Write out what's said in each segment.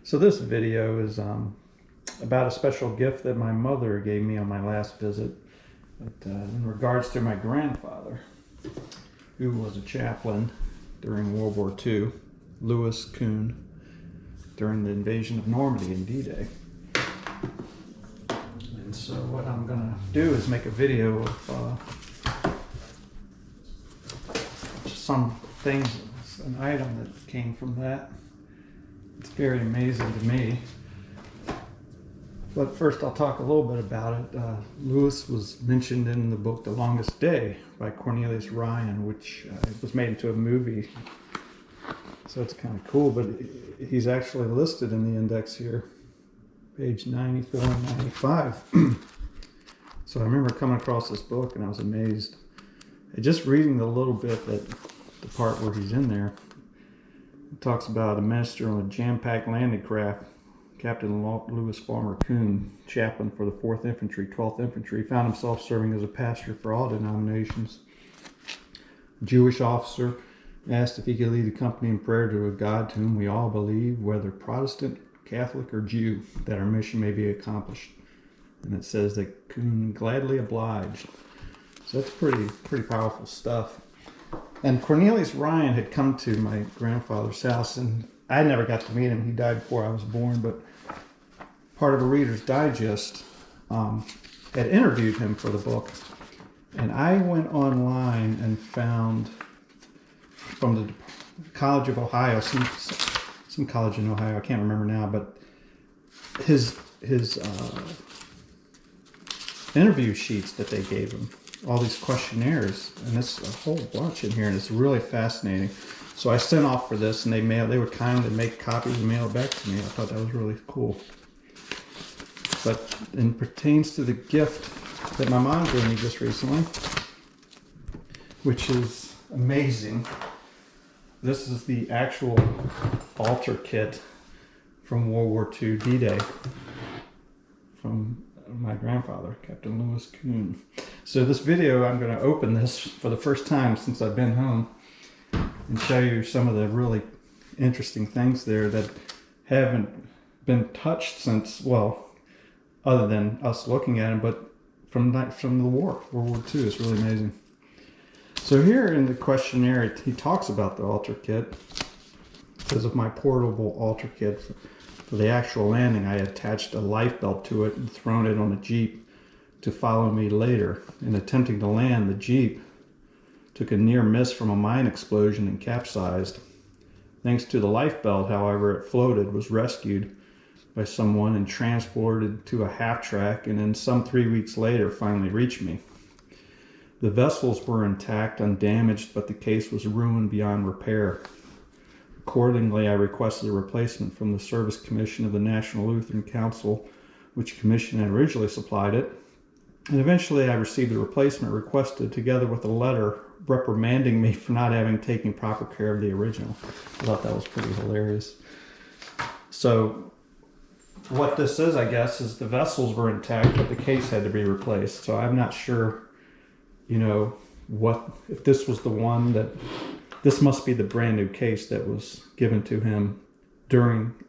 So this video is about a special gift that my mother gave me on my last visit in regards to my grandfather, who was a chaplain during World War II, Lewis Koon, during the invasion of Normandy and D-Day. And so what I'm going to do is make a video of some things, an item that came from that. It's very amazing to me. But first I'll talk a little bit about it. Lewis was mentioned in the book The Longest Day by Cornelius Ryan, which was made into a movie. So it's kind of cool, but he's actually listed in the index here, page 94 and 95. So I remember coming across this book and I was amazed. And just reading the little bit, the part where he's in there, it talks about a minister on a jam-packed landing craft, Captain Lewis Fulmer Koon, chaplain for the 4th Infantry, 12th Infantry, found himself serving as a pastor for all denominations. A Jewish officer asked if he could lead the company in prayer to a God to whom we all believe, whether Protestant, Catholic, or Jew, that our mission may be accomplished. And it says that Koon gladly obliged. So that's pretty powerful stuff. And Cornelius Ryan had come to my grandfather's house, and I never got to meet him. He died before I was born, but part of a Reader's Digest had interviewed him for the book. And I went online and found from the College of Ohio, some college in Ohio, I can't remember now, but his interview sheets that they gave him, all these questionnaires, and there's a whole bunch in here, and it's really fascinating. So I sent off for this, and they were kind to make copies and mail it back to me. I thought that was really cool. But it pertains to the gift that my mom gave me just recently, which is amazing. This is the actual altar kit from World War II D-Day from my grandfather, Captain Lewis Koon. So this video, I'm going to open this for the first time since I've been home and show you some of the really interesting things there that haven't been touched since, well, other than us looking at them, but from the war, World War II. It's really amazing. So here in the questionnaire, he talks about the altar kit. It says, of my portable altar kit for the actual landing, I attached a life belt to it and thrown it on a Jeep to follow me later. In attempting to land, the Jeep took a near miss from a mine explosion and capsized. Thanks to the life belt, however, it floated, was rescued by someone and transported to a half track, and then some 3 weeks later finally reached me. The vessels were intact, undamaged, but the case was ruined beyond repair. Accordingly, I requested a replacement from the Service Commission of the National Lutheran Council, which commission had originally supplied it. And eventually I received the replacement requested, together with a letter reprimanding me for not having taken proper care of the original. I thought that was pretty hilarious. So what this is, I guess, is the vessels were intact, but the case had to be replaced. So I'm not sure, if this was the one that, this must be the brand new case that was given to him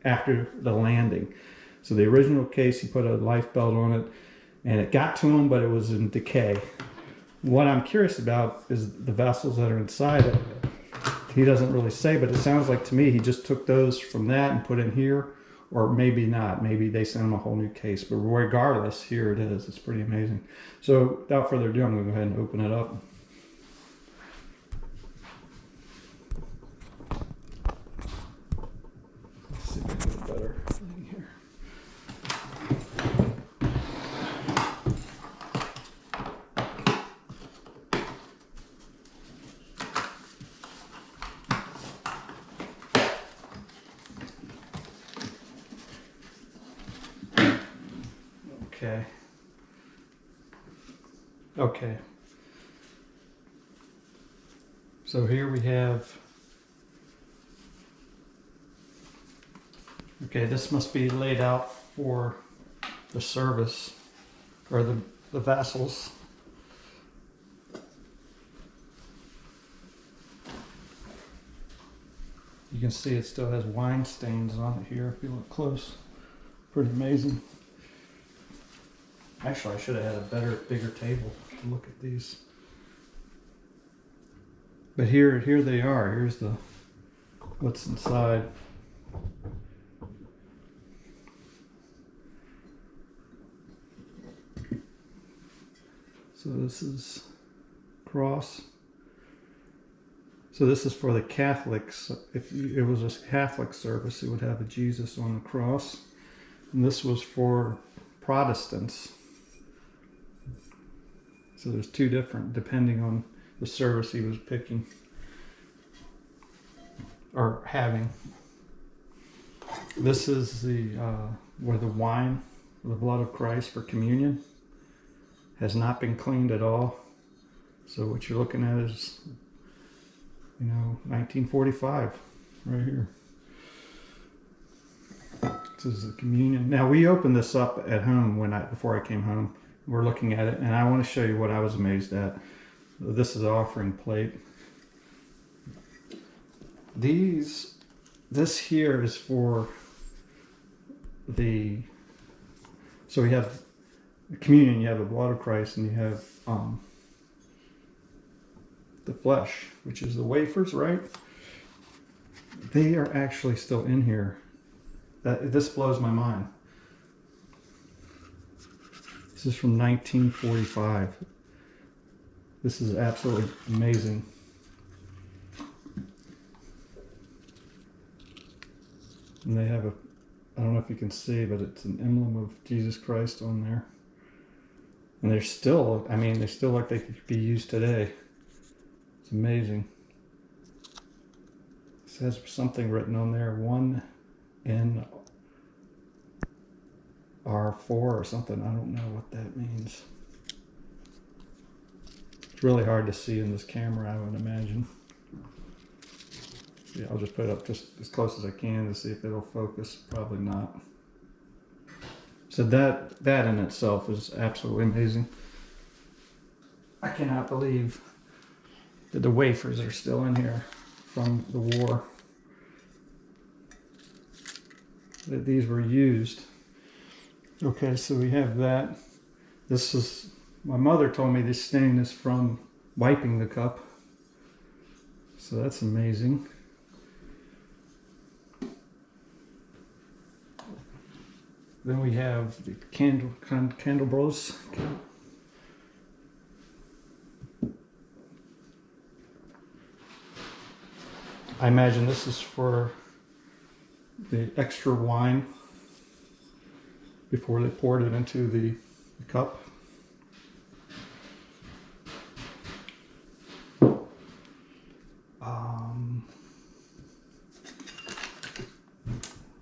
after the landing. So the original case, he put a life belt on it, and it got to him, but it was in decay. What I'm curious about is the vessels that are inside it. He doesn't really say, but it sounds like to me he just took those from that and put in here, or maybe not. Maybe they sent him a whole new case, but regardless, here it is. It's pretty amazing. So without further ado, I'm going to go ahead and open it up. Let's see if I can get a better thing here. Okay. So here we have, this must be laid out for the service, or the vassals. You can see it still has wine stains on it here if you look close. Pretty amazing. Actually, I should have had a bigger table to look at these. But here they are. Here's what's inside. So this is cross. So this is for the Catholics. If it was a Catholic service, it would have a Jesus on the cross. And this was for Protestants. So there's two different, depending on the service he was picking or having. This is where the wine, the blood of Christ for communion, has not been cleaned at all. So what you're looking at is, 1945, right here. This is the communion. Now we opened this up at home before I came home. We're looking at it, and I want to show you what I was amazed at. This is an offering plate. This here is for so we have the communion, you have the blood of Christ, and you have the flesh, which is the wafers, right? They are actually still in here. This blows my mind. This is from 1945. This is absolutely amazing. And they have I don't know if you can see, but it's an emblem of Jesus Christ on there. And they still like they could be used today. It's amazing. It says something written on there, 1 NR4 or something. I don't know what that means. It's really hard to see in this camera, I would imagine. Yeah, I'll just put it up just as close as I can to see if it'll focus. Probably not. So that in itself is absolutely amazing. I cannot believe that the wafers are still in here from the war. That these were used. Okay, so we have that. This is, my mother told me this stain is from wiping the cup. So that's amazing. Then we have the candelabras. I imagine this is for the extra wine before they poured it into the cup.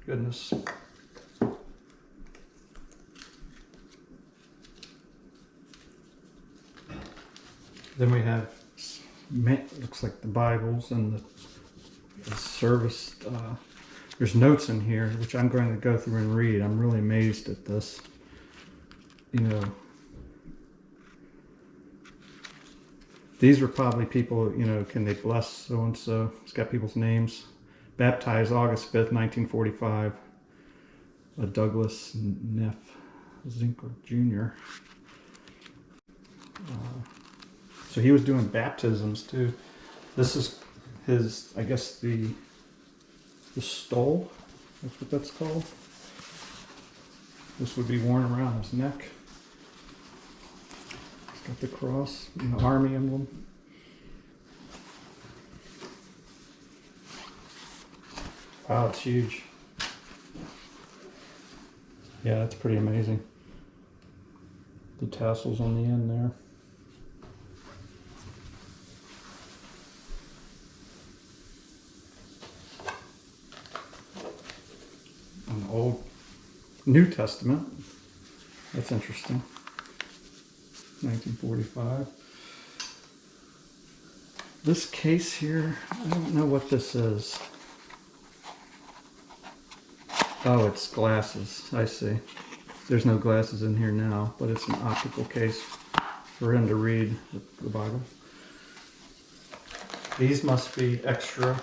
Goodness. Then we have, looks like the Bibles and the service. There's notes in here, which I'm going to go through and read. I'm really amazed at this. These were probably people, can they bless so-and-so? It's got people's names. Baptized August 5th, 1945. Douglas Neff Zinker Jr. So he was doing baptisms too. This is his, I guess, the stole. That's what that's called. This would be worn around his neck. It's got the cross and the army emblem. Wow, it's huge. Yeah, that's pretty amazing. The tassels on the end there. An old New Testament. That's interesting. 1945. This case here, I don't know what this is. Oh, it's glasses. I see. There's no glasses in here now, but it's an optical case for him to read the Bible. These must be extra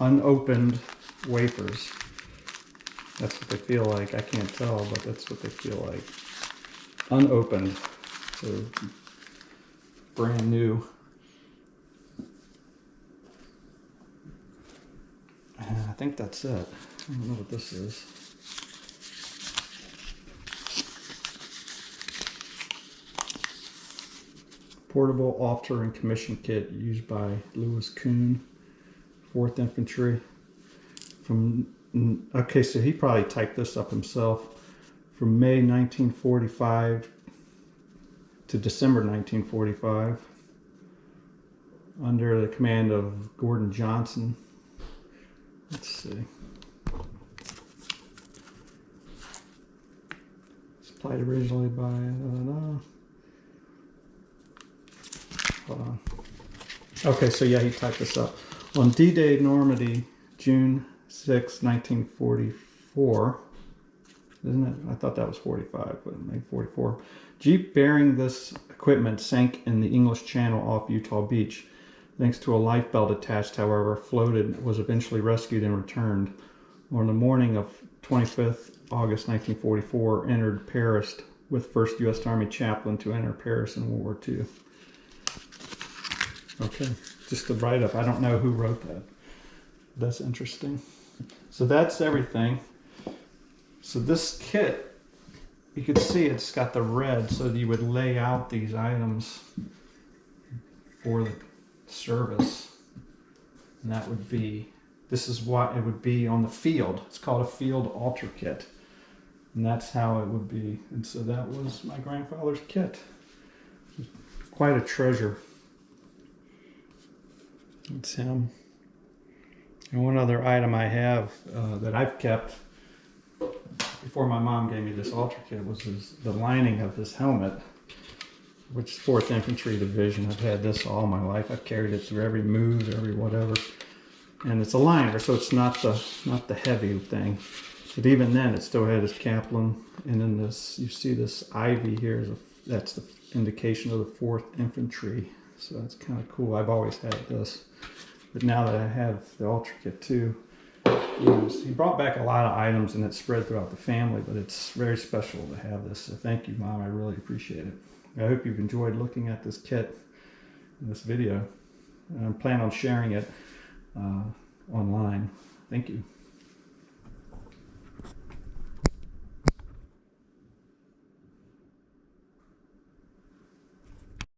unopened wafers. That's what they feel like. I can't tell, but that's what they feel like. Unopened. So brand new. I think that's it. I don't know what this is. Portable altar and commission kit used by Lewis Koon, 4th Infantry. Okay, so he probably typed this up himself. From May 1945 to December 1945, under the command of Gordon Johnson. Let's see. Supplied originally by, hold on. Okay, so yeah, he typed this up. On D-Day, Normandy, June 6, 1944. Isn't it? I thought that was 45, but maybe 44. Jeep bearing this equipment sank in the English Channel off Utah Beach. Thanks to a life belt attached, however, floated, was eventually rescued and returned. On the morning of 25th August 1944, entered Paris with 1st U.S. Army chaplain to enter Paris in World War II. Okay, just a write-up. I don't know who wrote that. That's interesting. So that's everything. So this kit, you can see it's got the red, so you would lay out these items for the service. And that would be, this is what it would be on the field. It's called a field altar kit. And that's how it would be. And so that was my grandfather's kit. Quite a treasure. It's him. And one other item I have that I've kept before my mom gave me this altar kit was the lining of this helmet, which is 4th Infantry Division. I've had this all my life. I've carried it through every move, every whatever. And it's a liner, so it's not the heavy thing. But even then, it still had its Chaplain. And then this, you see this ivy here, that's the indication of the 4th Infantry. So that's kind of cool. I've always had this. But now that I have the altar kit too, he brought back a lot of items and it's spread throughout the family, but it's very special to have this. So thank you, Mom. I really appreciate it. I hope you've enjoyed looking at this kit in this video. And I plan on sharing it online. Thank you.